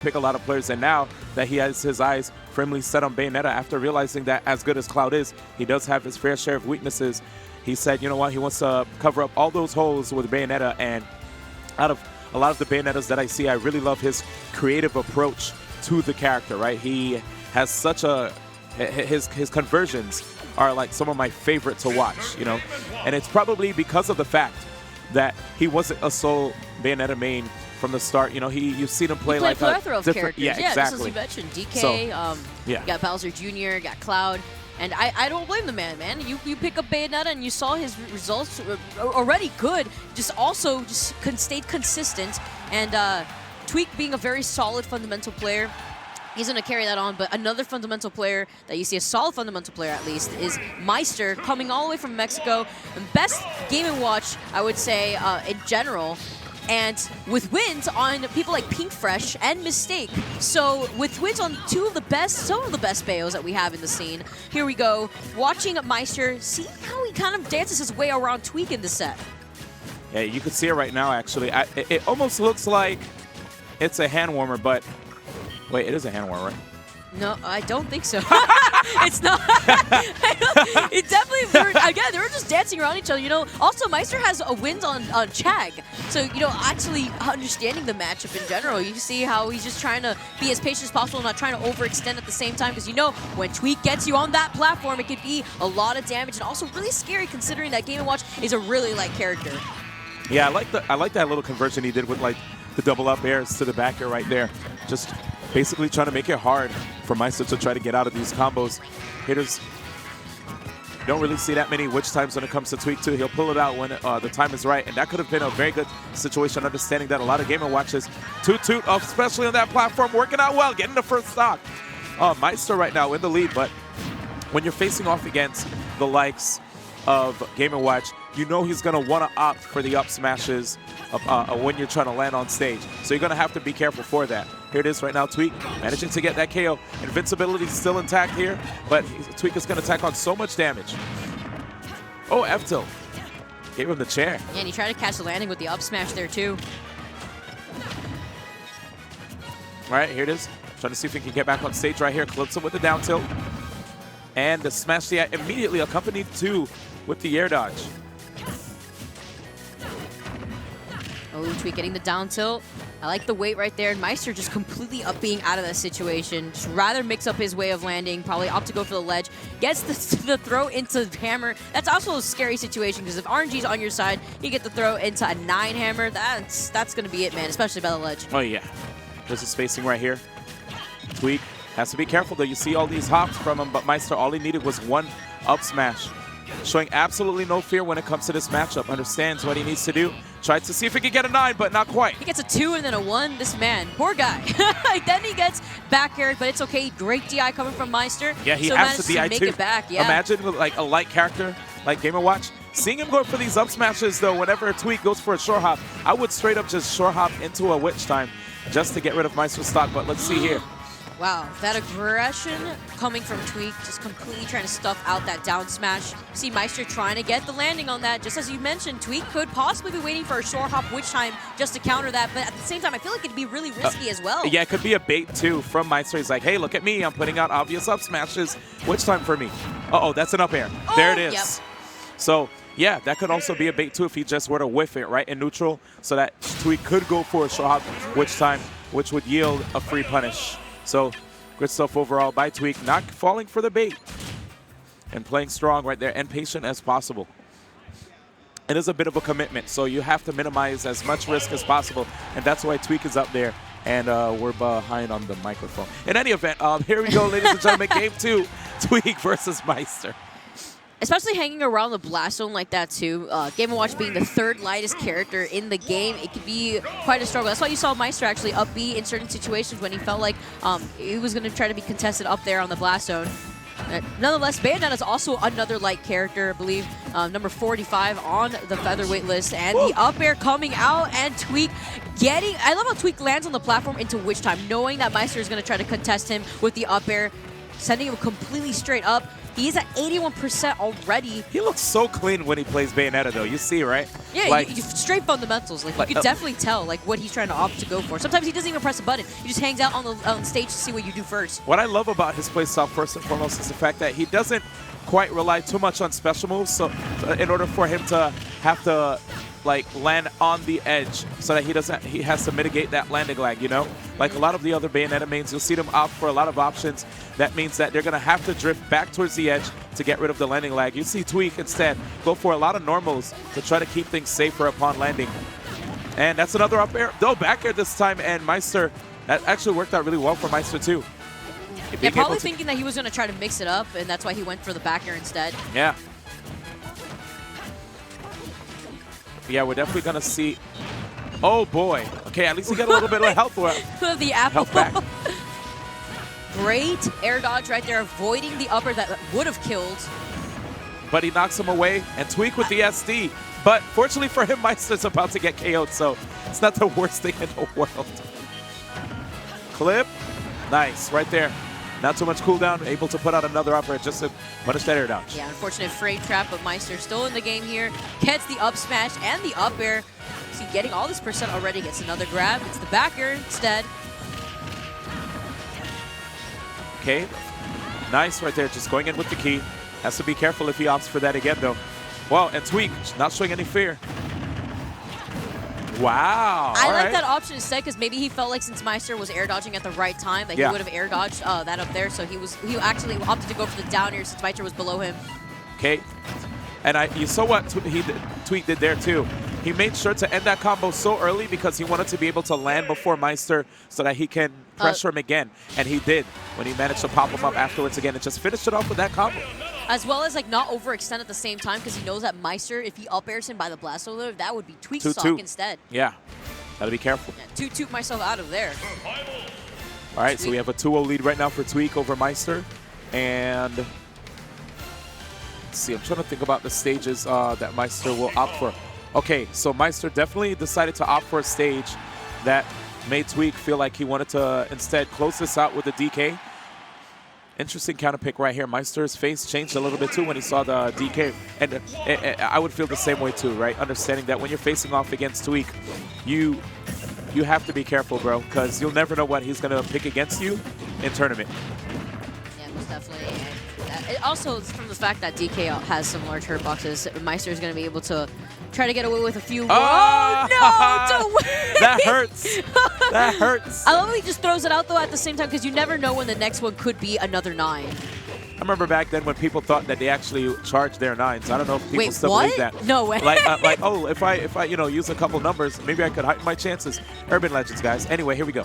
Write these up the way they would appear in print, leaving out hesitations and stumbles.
pick a lot of players, and now that he has his eyes firmly set on Bayonetta after realizing that as good as Cloud is, he does have his fair share of weaknesses. He said, you know what, he wants to cover up all those holes with Bayonetta, and out of a lot of the Bayonettas that I see, I really love his creative approach to the character, right? He has such a, his conversions are like some of my favorite to watch, you know? And it's probably because of the fact that he wasn't a sole Bayonetta main from the start. You know, you've seen him play like a plethora of characters. Yeah, exactly. Just as you mentioned, DK, So, yeah. You got Bowser Jr., got Cloud. And I don't blame the man. You pick up Bayonetta and you saw his results already good, just also just stayed consistent. And Tweek being a very solid fundamental player, he's going to carry that on. But another fundamental player that you see, a solid fundamental player at least, is Maister, coming all the way from Mexico. And best Game & Watch, I would say, in general. And with wins on people like Pink Fresh and Mistake. So with wins on some of the best Bayos that we have in the scene. Here we go, watching Maister, see how he kind of dances his way around Tweek in the set. Yeah, you can see it right now, actually. It almost looks like it's a hand warmer, but wait, it is a hand warmer, right? No, I don't think so. It's not. It definitely, again, they were just dancing around each other, you know. Also, Maister has a wins on Chag. So, you know, actually understanding the matchup in general, you see how he's just trying to be as patient as possible, not trying to overextend at the same time, because you know, when Tweek gets you on that platform, it could be a lot of damage, and also really scary considering that Game & Watch is a really light character. Yeah, I like that little conversion he did with like the double up airs to the back air right there. Just basically trying to make it hard for Maister to try to get out of these combos. Hitters don't really see that many witch times when it comes to Tweek too. He'll pull it out when the time is right, and that could have been a very good situation, understanding that a lot of Game & Watches, Toot, especially on that platform, working out well, getting the first stock. Maister right now in the lead, but when you're facing off against the likes of Game & Watch, you know he's going to want to opt for the up smashes when you're trying to land on stage. So you're going to have to be careful for that. Here it is right now, Tweek managing to get that KO. Invincibility is still intact here, but Tweek is going to tack on so much damage. Oh, F-tilt. Gave him the chair. Yeah, and he tried to catch the landing with the up smash there too. All right, here it is. Trying to see if he can get back on stage right here. Clips him with the down tilt. And the smash the immediately accompanied too with the air dodge. Oh, Tweek getting the down tilt. I like the weight right there. And Maister just completely up being out of that situation. Just rather mix up his way of landing. Probably opt to go for the ledge. Gets the throw into hammer. That's also a scary situation because if RNG's on your side, you get the throw into a 9 hammer. That's going to be it, man, especially by the ledge. Oh, yeah. There's a spacing right here. Tweek has to be careful, though. You see all these hops from him, but Maister, all he needed was one up smash. Showing absolutely no fear when it comes to this matchup. Understands what he needs to do. Tried to see if he could get a 9, but not quite. He gets a 2 and then a 1. This man, poor guy. Then he gets back air, but it's okay. Great DI coming from Maister. Yeah, he so has to DI make too. It back. Yeah. Imagine with like a light character like Game & Watch. Seeing him go for these up smashes, though, whenever Tweek goes for a short hop, I would straight up just short hop into a witch time just to get rid of Maister's stock. But let's see here. Wow, that aggression coming from Tweek, just completely trying to stuff out that down smash. See Maister trying to get the landing on that. Just as you mentioned, Tweek could possibly be waiting for a short hop witch time just to counter that, but at the same time, I feel like it'd be really risky as well. Yeah, it could be a bait too from Maister. He's like, hey, look at me, I'm putting out obvious up smashes. Witch time for me. Uh-oh, that's an up air. Oh, there it is. Yep. So, yeah, that could also be a bait too if he just were to whiff it right in neutral, so that Tweek could go for a short hop witch time, which would yield a free punish. So, good stuff overall by Tweek, not falling for the bait and playing strong right there and patient as possible. It is a bit of a commitment, so you have to minimize as much risk as possible, and that's why Tweek is up there, and we're behind on the microphone. In any event, here we go, ladies and gentlemen, Game 2, Tweek versus Maister. Especially hanging around the blast zone like that too. Game & Watch being the 3rd lightest character in the game, it could be quite a struggle. That's why you saw Maister actually up B in certain situations when he felt like he was going to try to be contested up there on the blast zone. Nonetheless, Bayonetta is also another light character, I believe, number 45 on the featherweight list. And the up air coming out, and Tweek getting... I love how Tweek lands on the platform into witch time, knowing that Maister is going to try to contest him with the up air, sending him completely straight up. He's at 81% already. He looks so clean when he plays Bayonetta, though. You see, right? Yeah, like, straight fundamentals. Like you can definitely tell like what he's trying to opt to go for. Sometimes he doesn't even press a button. He just hangs out on stage to see what you do first. What I love about his playstyle, first and foremost, is the fact that he doesn't quite rely too much on special moves. So in order for him to have to like land on the edge, so that he has to mitigate that landing lag, you know? Like a lot of the other Bayonetta mains, you'll see them opt for a lot of options. That means that they're gonna have to drift back towards the edge to get rid of the landing lag. You see Tweek instead go for a lot of normals to try to keep things safer upon landing. And that's another up air, though back air this time, and Maister, that actually worked out really well for Maister too. Yeah, probably thinking that he was gonna try to mix it up, and that's why he went for the back air instead. Yeah. Yeah, we're definitely gonna see. Oh boy. Okay, at least he got a little bit of health. The apple. Health back. Great air dodge right there, avoiding the upper that would have killed. But he knocks him away, and Tweek with the SD. But fortunately for him, Maister's about to get KO'd, so it's not the worst thing in the world. Clip. Nice, right there. Not too much cooldown, able to put out another upper just to punish that air dodge. Yeah, unfortunate frame trap, but Maister still in the game here. Gets the up smash and the up air. See, getting all this percent already, gets another grab. It's the back air instead. Okay, nice right there, just going in with the key. Has to be careful if he opts for that again, though. Well, and Tweek not showing any fear. Wow. I like that option instead because maybe he felt like since Maister was air dodging at the right time that he would have air dodged that up there. So he actually opted to go for the down air since Maister was below him. Okay. And you saw what Tweek did there too. He made sure to end that combo so early because he wanted to be able to land before Maister so that he can pressure him again. And he did when he managed to pop him up afterwards again and just finished it off with that combo. As well as like not overextend at the same time because he knows that Maister, if he up airs him by the blast over, that would be Tweek's stock instead. Yeah, gotta be careful. Yeah, toot myself out of there. All right, so we have a 2-0 lead right now for Tweek over Maister. And let's see, I'm trying to think about the stages that Maister will opt for. Okay, so Maister definitely decided to opt for a stage that made Tweek feel like he wanted to instead close this out with the DK. Interesting counter pick right here. Maister's face changed a little bit too when he saw the DK. And I would feel the same way too, right? Understanding that when you're facing off against Tweek, you have to be careful, bro, because you'll never know what he's going to pick against you in tournament. Yeah, most definitely. And also, it's from the fact that DK has some large hurt boxes, Maister is going to be able to try to get away with a few more. Oh, no! That hurts. That hurts. I love how he just throws it out, though, at the same time, because you never know when the next one could be another 9. I remember back then when people thought that they actually charged their 9s. I don't know if people still believe that. No way. Like, oh, if I use a couple numbers, maybe I could heighten my chances. Urban Legends, guys. Anyway, here we go.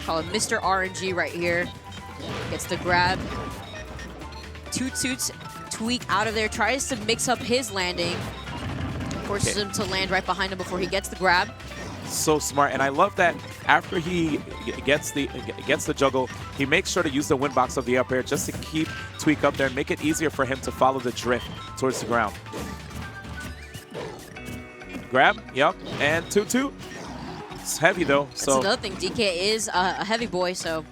Call it Mr. RNG right here. Gets the grab. Toots Tweek out of there. Tries to mix up his landing. Forces him to land right behind him before he gets the grab. So smart, and I love that after he gets the juggle, he makes sure to use the win box of the up air just to keep Tweek up there and make it easier for him to follow the drift towards the ground. Grab, yep, and 2-2. It's heavy though. That's another thing. DK is a heavy boy, so.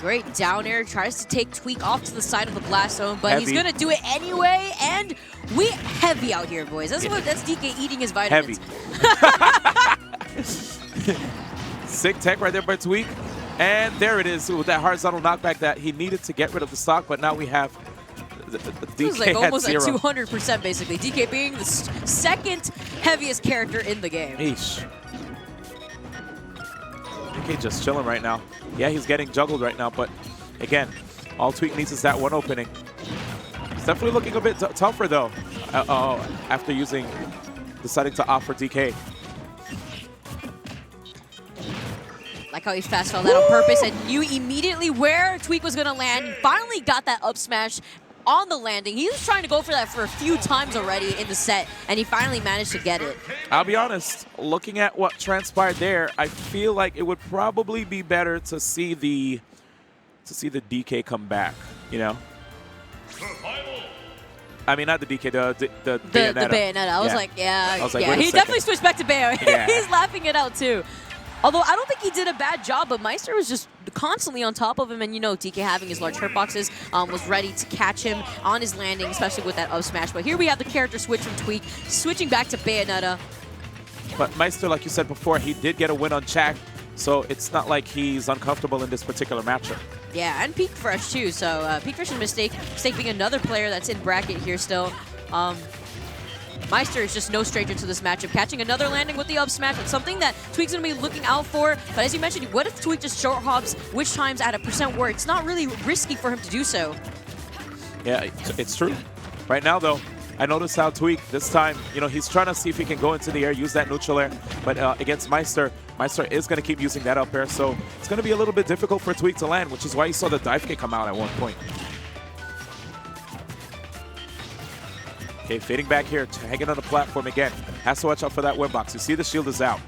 Great down air, tries to take Tweek off to the side of the blast zone, but he's gonna do it anyway, and we heavy out here, boys. That's DK eating his vitamins. Heavy. Sick tech right there by Tweek, and there it is with that horizontal knockback that he needed to get rid of the stock, but now we have DK this is like almost at 0. 200% basically. DK being the second heaviest character in the game. Eesh. DK just chilling right now. Yeah, he's getting juggled right now, but again, all Tweek needs is that one opening. It's definitely looking a bit tougher though, after deciding to opt for DK. Like how he fast fell that on purpose and knew immediately where Tweek was going to land. Finally got that up smash on the landing. He was trying to go for that for a few times already in the set, and he finally managed to get it. I'll be honest, looking at what transpired there, I feel like it would probably be better to see the DK come back, you know? I mean, not the DK, the Bayonetta. The Bayonetta. I was like, yeah. I was like, yeah. He definitely switched back to Bayo. Yeah. He's laughing it out too. Although I don't think he did a bad job, but Maister was just constantly on top of him. And, you know, TK having his large hurt boxes was ready to catch him on his landing, especially with that up smash. But here we have the character switch from Tweek, switching back to Bayonetta. But Maister, like you said before, he did get a win on Jack, so it's not like he's uncomfortable in this particular matchup. Yeah, and Peak Fresh too. So Peak Fresh and Mistake being another player that's in bracket here still. Maister is just no stranger to this matchup, catching another landing with the up smash. It's something that Tweek's going to be looking out for. But as you mentioned, what if Tweek just short hops witch times at a % where it's not really risky for him to do so? Yeah, it's true. Right now, though, I noticed how Tweek, this time, you know, he's trying to see if he can go into the air, use that neutral air. But against Maister, Maister is going to keep using that up air. So it's going to be a little bit difficult for Tweek to land, which is why you saw the dive kick come out at one point. Okay, fading back here, hanging on the platform again. Has to watch out for that win box. You see the shield is out.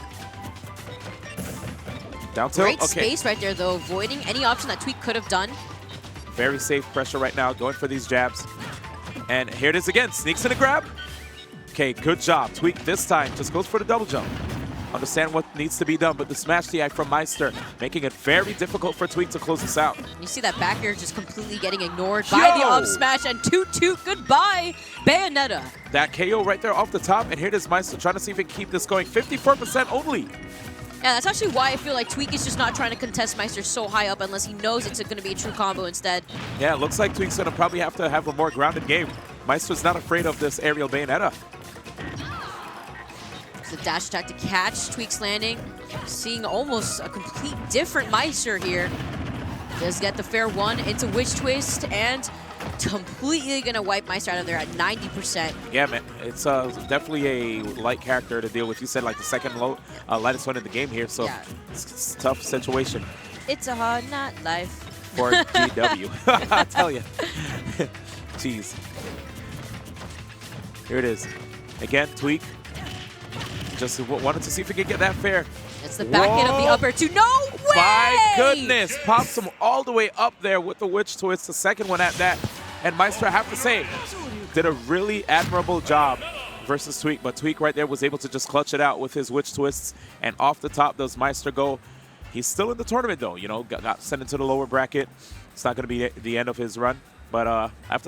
Down tilt, Great okay. space right there, though, avoiding any option that Tweek could have done. Very safe pressure right now, going for these jabs. And here it is again, sneaks in a grab. Okay, good job. Tweek this time just goes for the double jump. Understand what needs to be done, but the smash DI from Maister, making it very difficult for Tweek to close this out. You see that back air just completely getting ignored by the up smash, and 2-2, goodbye, Bayonetta. That KO right there off the top, and here it is Maister trying to see if he can keep this going. 54% only. Yeah, that's actually why I feel like Tweek is just not trying to contest Maister so high up unless he knows it's going to be a true combo instead. Yeah, it looks like Tweek's going to probably have to have a more grounded game. Maister's not afraid of this aerial Bayonetta. The dash attack to catch Tweek's landing. Seeing almost a complete different Maister here. Does get the fair one into Witch Twist and completely going to wipe Maister out of there at 90%. Yeah, man. It's definitely a light character to deal with. You said like the second lightest one in the game here, so yeah. It's a tough situation. It's a hard not life. For GW. I tell you. Jeez. Here it is. Again, Tweek. Just wanted to see if we could get that fair. It's the back end of the upper two. No way! My goodness. Pops him all the way up there with the Witch Twist. The second one at that. And Maister, I have to say, did a really admirable job versus Tweek. But Tweek right there was able to just clutch it out with his Witch Twists. And off the top does Maister go. He's still in the tournament, though. You know, got sent into the lower bracket. It's not going to be the end of his run. But I have to